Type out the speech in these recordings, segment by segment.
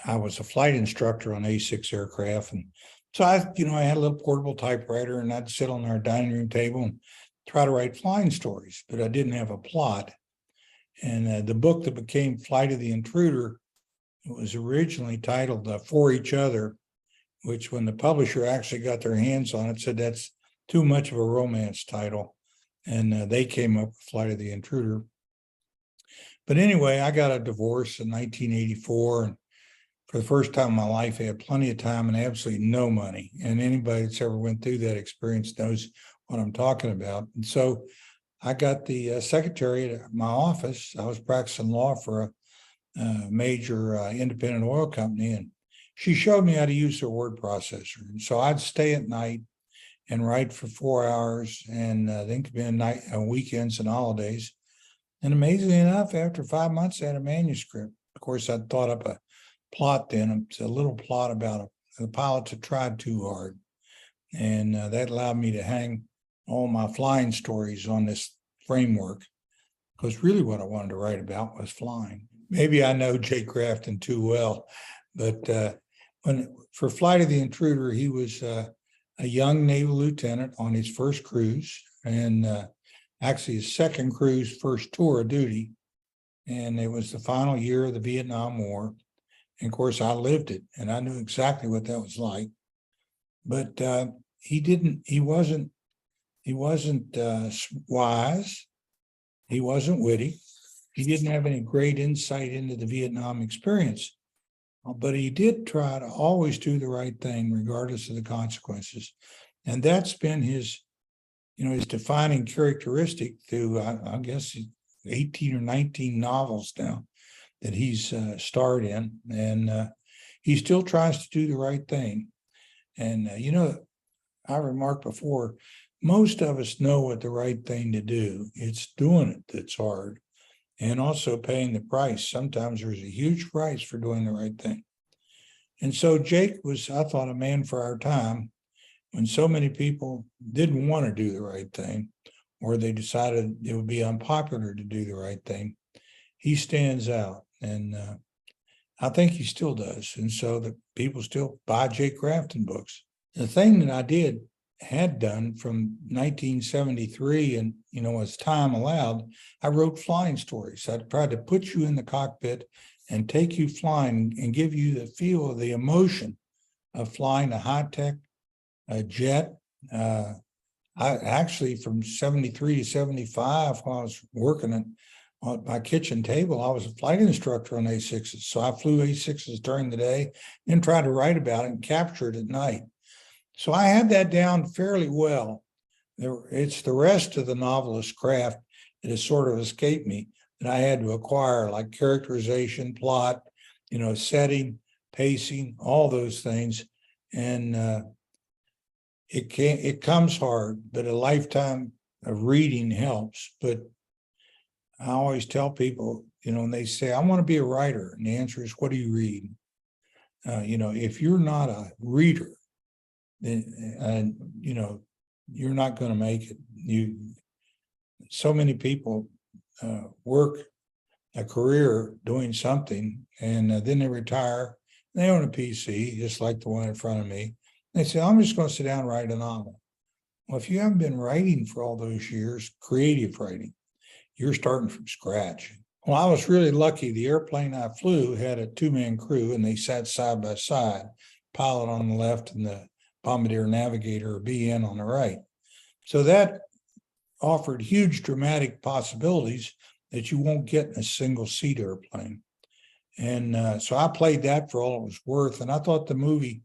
I was a flight instructor on A6 aircraft. And so I had a little portable typewriter, and I'd sit on our dining room table and try to write flying stories, but I didn't have a plot. And the book that became Flight of the Intruder, it was originally titled For Each Other, which when the publisher actually got their hands on it, said that's too much of a romance title. And they came up with Flight of the Intruder. But anyway, I got a divorce in 1984. And for the first time in my life, I had plenty of time and absolutely no money. And anybody that's ever went through that experience knows what I'm talking about. And so I got the secretary at my office. I was practicing law for a major independent oil company, and she showed me how to use her word processor. And so I'd stay at night and write for 4 hours, and then could be weekends and holidays. And amazingly enough, after 5 months, I had a manuscript. Of course, I'd thought up a plot then. It's a little plot about the pilots that tried too hard. And that allowed me to hang all my flying stories on this framework, because really what I wanted to write about was flying. Maybe I know Jake Grafton too well, but for Flight of the Intruder, he was a young naval lieutenant on his first cruise, and actually his second cruise, first tour of duty. And it was the final year of the Vietnam War. And of course, I lived it, and I knew exactly what that was like. But he wasn't wise. He wasn't witty. He didn't have any great insight into the Vietnam experience, but he did try to always do the right thing, regardless of the consequences. And that's been his defining characteristic through, I guess, 18 or 19 novels now that he's starred in. And he still tries to do the right thing. And, I remarked before, most of us know what the right thing to do. It's doing it that's hard, and also paying the price. Sometimes there's a huge price for doing the right thing. And so Jake was, I thought, a man for our time, when so many people didn't want to do the right thing, or they decided it would be unpopular to do the right thing. He stands out, and I think he still does. And so the people still buy Jake Grafton books. The thing that I had done from 1973, and as time allowed, I wrote flying stories. I tried to put you in the cockpit and take you flying and give you the feel of the emotion of flying a high-tech jet. I actually, from 73 to 75, while I was working on my kitchen table, I was a flight instructor on A6s. So I flew A6s during the day and tried to write about it and capture it at night. So I had that down fairly well. It's the rest of the novelist's craft that has sort of escaped me, that I had to acquire, like characterization, plot, setting, pacing, all those things. And it comes hard, but a lifetime of reading helps. But I always tell people, when they say, I want to be a writer, and the answer is, what do you read? If you're not a reader, then you're not going to make it. So many people work a career doing something, and then they retire. They own a PC, just like the one in front of me. They say, I'm just going to sit down and write a novel. Well, if you haven't been writing for all those years, creative writing, you're starting from scratch. Well, I was really lucky. The airplane I flew had a 2-man crew, and they sat side by side, pilot on the left and the bombardier navigator, or BN, on the right. So that offered huge dramatic possibilities that you won't get in a single seat airplane. And so I played that for all it was worth. And I thought the movie,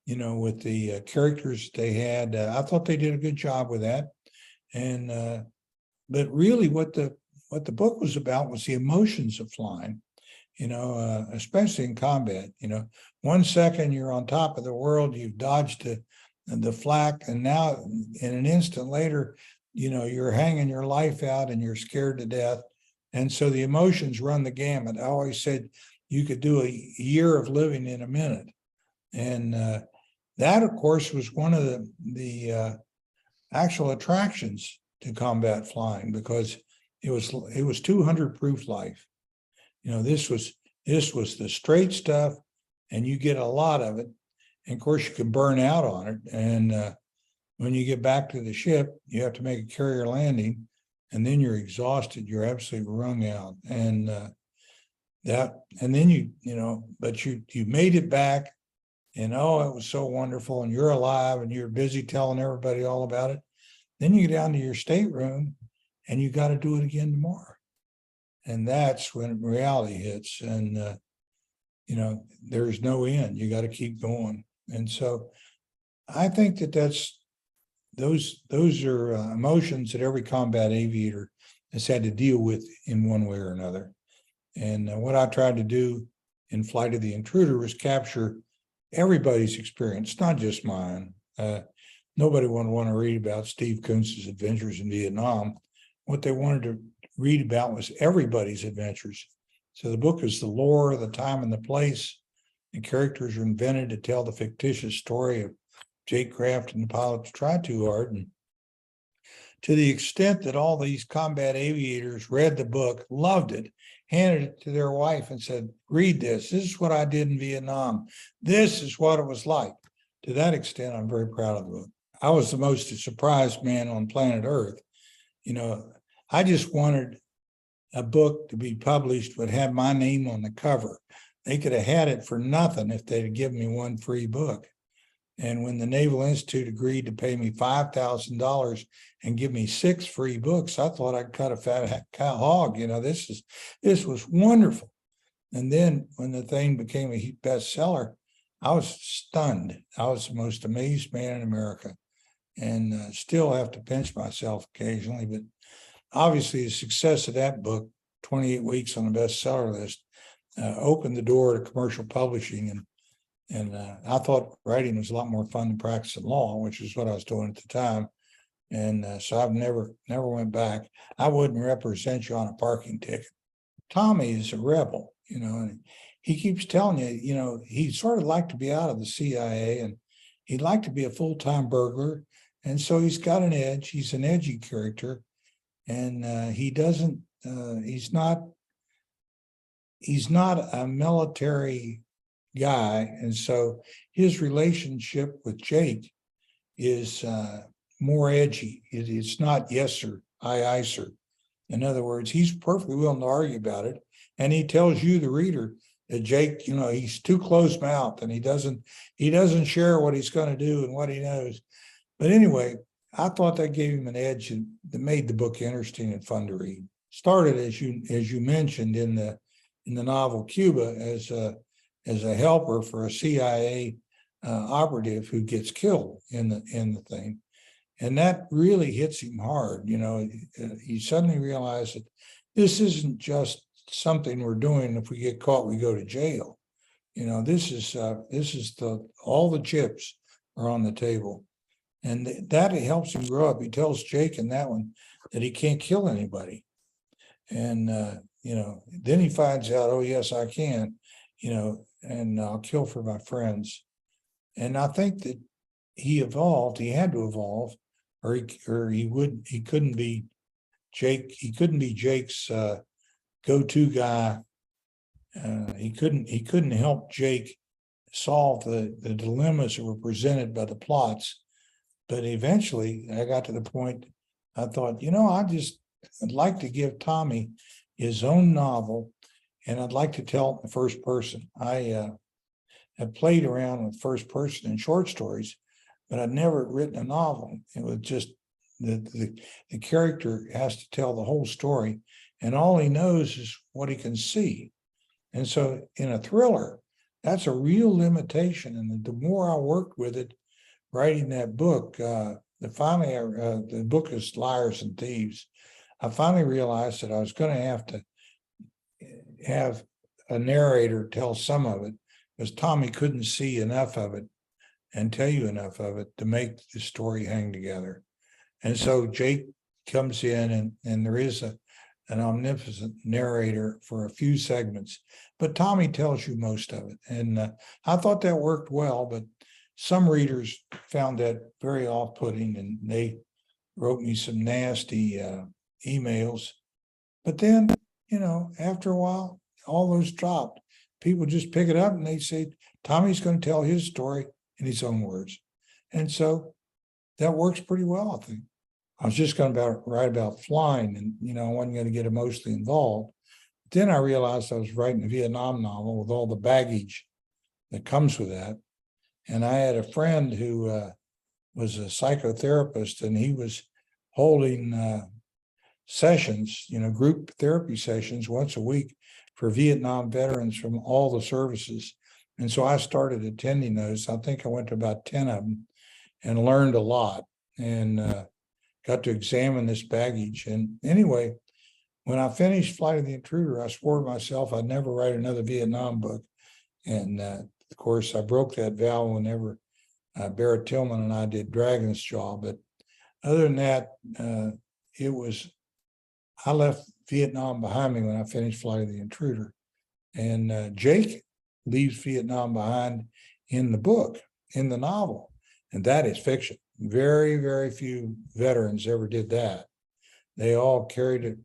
with the characters they had, I thought they did a good job with that. And but really what the book was about was the emotions of flying, especially in combat. 1 second you're on top of the world, you've dodged the flak, and now in an instant later, you're hanging your life out and you're scared to death. And so the emotions run the gamut. I always said you could do a year of living in a minute. And that, of course, was one of the actual attractions to combat flying, because it was 200 proof life. This was the straight stuff, and you get a lot of it. And of course, you can burn out on it. And when you get back to the ship, you have to make a carrier landing, and then you're exhausted. You're absolutely wrung out. And then but you made it back, and oh, it was so wonderful, and you're alive, and you're busy telling everybody all about it. Then you get down to your stateroom, and you got to do it again tomorrow. And that's when reality hits, and there's no end. You got to keep going. And so I think those are emotions that every combat aviator has had to deal with in one way or another. And what I tried to do in Flight of the Intruder was capture everybody's experience, not just mine. Nobody would want to read about Steve Coonts' adventures in Vietnam. What they wanted to read about was everybody's adventures. So the book is the lore, the time and the place. The characters are invented to tell the fictitious story of Jake Grafton, the pilot that tried too hard. And to the extent that all these combat aviators read the book, loved it, handed it to their wife and said, read this. This is what I did in Vietnam. This is what it was like. To that extent, I'm very proud of the book. I was the most surprised man on planet Earth. I just wanted a book to be published would have my name on the cover. They could have had it for nothing if they'd given me one free book. And when the Naval Institute agreed to pay me $5,000 and give me 6 free books, I thought I'd cut a fat hog. This was wonderful. And then when the thing became a bestseller, I was stunned. I was the most amazed man in America, and still have to pinch myself occasionally. But obviously, the success of that book, 28 weeks on the bestseller list, opened the door to commercial publishing. And I thought writing was a lot more fun than practicing law, which is what I was doing at the time. And so I've never went back. I wouldn't represent you on a parking ticket. Tommy is a rebel, and he keeps telling you, he'd sort of like to be out of the CIA, and he'd like to be a full-time burglar. And so he's got an edge. He's an edgy character, and he's not a military guy. And so his relationship with Jake is more edgy. It's not yes, sir, aye, sir. In other words, he's perfectly willing to argue about it. And he tells you, the reader, that Jake, he's too close-mouthed, and he doesn't share what he's going to do and what he knows. But anyway, I thought that gave him an edge that made the book interesting and fun to read. Started, as you mentioned, in the novel Cuba as a helper for a CIA operative who gets killed in the thing. And that really hits him hard. He suddenly realized that this isn't just something we're doing. If we get caught, we go to jail. This is all the chips are on the table. And that helps him grow up. He tells Jake in that one that he can't kill anybody. And, then he finds out, oh, yes, I can, and I'll kill for my friends. And I think that he evolved. He had to evolve, or he couldn't be Jake. He couldn't be Jake's go-to guy. He couldn't help Jake solve the dilemmas that were presented by the plots. But eventually, I got to the point. I thought, I'd like to give Tommy his own novel, and I'd like to tell it in the first person. I have played around with first person in short stories, but I'd never written a novel. It was just the character has to tell the whole story, and all he knows is what he can see. And so in a thriller, that's a real limitation. And the more I worked with it, writing that book, the book is Liars and Thieves. I finally realized that I was going to have a narrator tell some of it, because Tommy couldn't see enough of it and tell you enough of it to make the story hang together. And so Jake comes in, and there is an omnipotent narrator for a few segments, but Tommy tells you most of it. And I thought that worked well, but some readers found that very off-putting, and they wrote me some nasty emails. But then, after a while, all those dropped. people just pick it up and they say, Tommy's going to tell his story in his own words. And so that works pretty well, I think. I was just going to write about flying, and, you know, I wasn't going to get emotionally involved. Then I realized I was writing a Vietnam novel with all the baggage that comes with that. And I had a friend who was a psychotherapist, and he was holding sessions, you know, group therapy sessions once a week for Vietnam veterans from all the services. And so I started attending those. I think I went to about 10 of them and learned a lot, and got to examine this baggage. And anyway, when I finished Flight of the Intruder, I swore to myself I'd never write another Vietnam book. And of course, I broke that vow whenever Barrett Tillman and I did Dragon's Jaw. But other than that, I left Vietnam behind me when I finished Flight of the Intruder. And Jake leaves Vietnam behind in the book, in the novel. And that is fiction. Very, very few veterans ever did that. They all carried it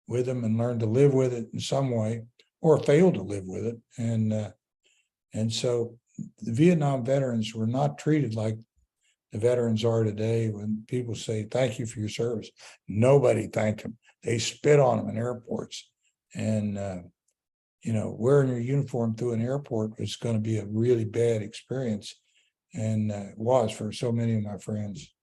with them and learned to live with it in some way, or failed to live with it. And so the Vietnam veterans were not treated like the veterans are today. When people say, thank you for your service, nobody thanked them. They spit on them in airports. And, you know, wearing your uniform through an airport was going to be a really bad experience. And it was for so many of my friends.